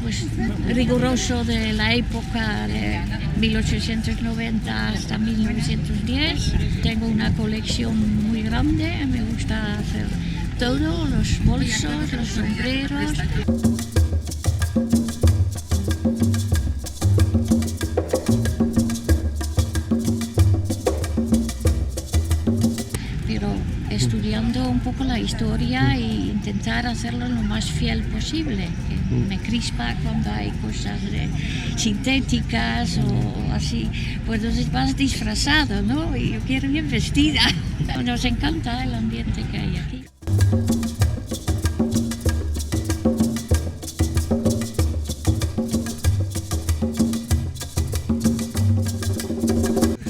pues, riguroso de la época de 1890 hasta 1910. Tengo una colección muy grande, me gusta hacer todo, los bolsos, los sombreros. Pero estudiando un poco la historia e intentar hacerlo lo más fiel posible. Me crispa cuando hay cosas sintéticas o así, pues entonces vas disfrazado, ¿no? Y yo quiero ir vestida. Nos encanta el ambiente que hay aquí.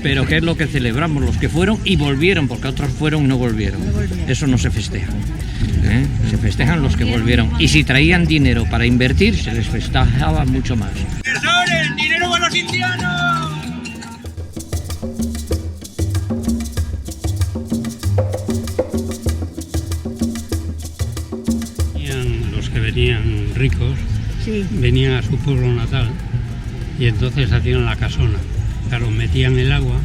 Pero ¿qué es lo que celebramos? Los que fueron y volvieron, porque otros fueron y no volvieron. Eso no se festeja. Se festejan los que volvieron. Y si traían dinero para invertir, se les festejaba mucho más. ¡El dinero para los indianos! Los que venían ricos, sí, venían a su pueblo natal y entonces hacían la casona. Claro, metían el agua,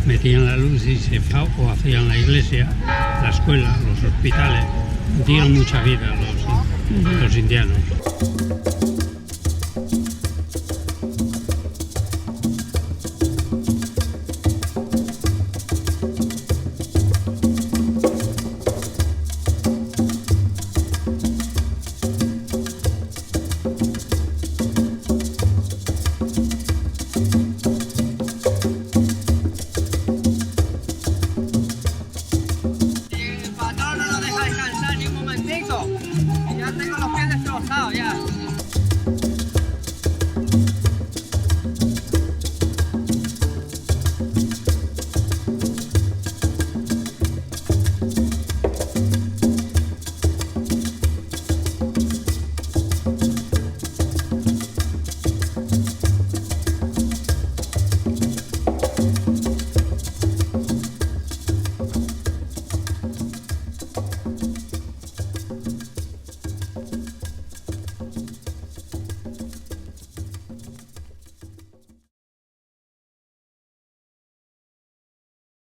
metían la luz y o hacían la iglesia, la escuela, los hospitales. Dieron mucha vida los indianos.